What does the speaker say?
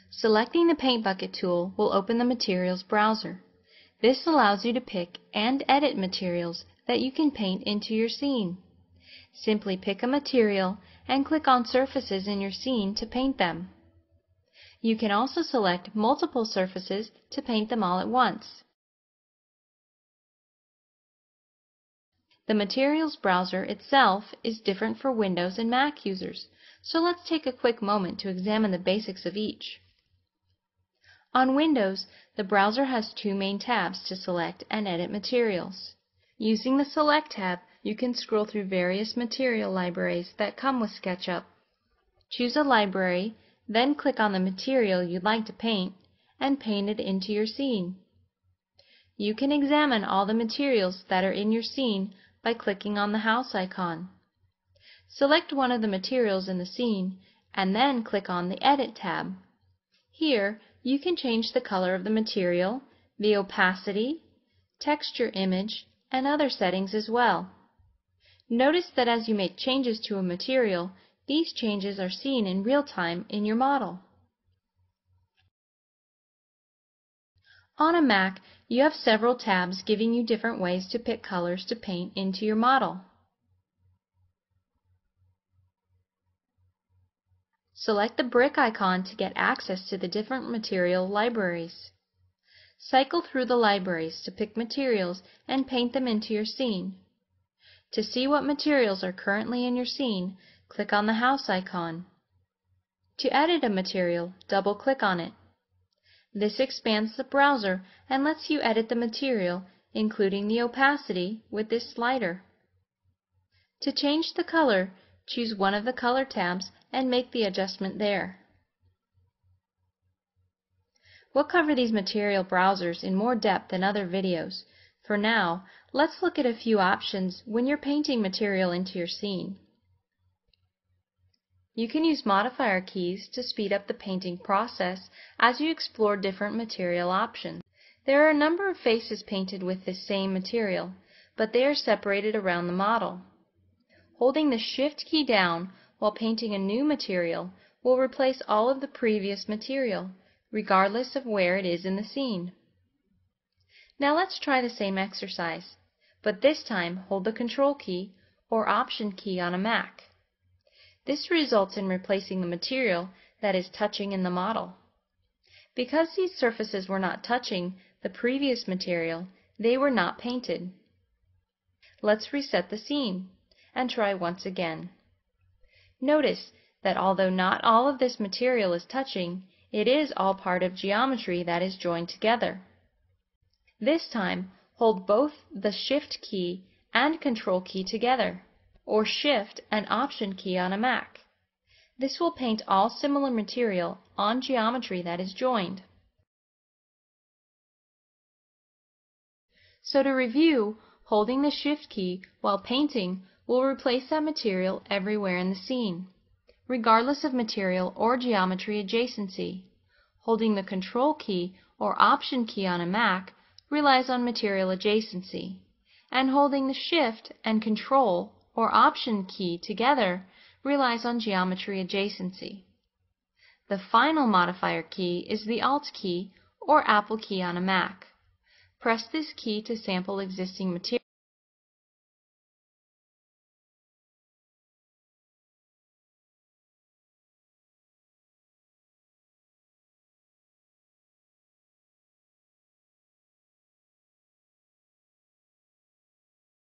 Selecting the Paint Bucket tool will open the Materials browser. This allows you to pick and edit materials that you can paint into your scene. Simply pick a material and click on surfaces in your scene to paint them. You can also select multiple surfaces to paint them all at once. The Materials browser itself is different for Windows and Mac users, so let's take a quick moment to examine the basics of each. On Windows, the browser has two main tabs to select and edit materials. Using the Select tab, you can scroll through various material libraries that come with SketchUp. Choose a library, then click on the material you'd like to paint, and paint it into your scene. You can examine all the materials that are in your scene by clicking on the house icon. Select one of the materials in the scene, and then click on the Edit tab. Here, you can change the color of the material, the opacity, texture image, and other settings as well. Notice that as you make changes to a material, these changes are seen in real time in your model. On a Mac, you have several tabs giving you different ways to pick colors to paint into your model. Select the brick icon to get access to the different material libraries. Cycle through the libraries to pick materials and paint them into your scene. To see what materials are currently in your scene, click on the house icon. To edit a material, double-click on it. This expands the browser and lets you edit the material, including the opacity, with this slider. To change the color, choose one of the color tabs and make the adjustment there. We'll cover these material browsers in more depth in other videos. For now, let's look at a few options when you're painting material into your scene. You can use modifier keys to speed up the painting process as you explore different material options. There are a number of faces painted with this same material, but they are separated around the model. Holding the Shift key down while painting a new material will replace all of the previous material, regardless of where it is in the scene. Now let's try the same exercise, but this time hold the Control key or Option key on a Mac. This results in replacing the material that is touching in the model. Because these surfaces were not touching the previous material, they were not painted. Let's reset the scene and try once again. Notice that although not all of this material is touching, it is all part of geometry that is joined together. This time, hold both the Shift key and Control key together, or Shift and Option key on a Mac. This will paint all similar material on geometry that is joined. So to review, holding the Shift key while painting will replace that material everywhere in the scene, regardless of material or geometry adjacency. Holding the Control key or Option key on a Mac relies on material adjacency, and holding the Shift and Control or Option key together relies on geometry adjacency. The final modifier key is the Alt key or Apple key on a Mac. Press this key to sample existing material.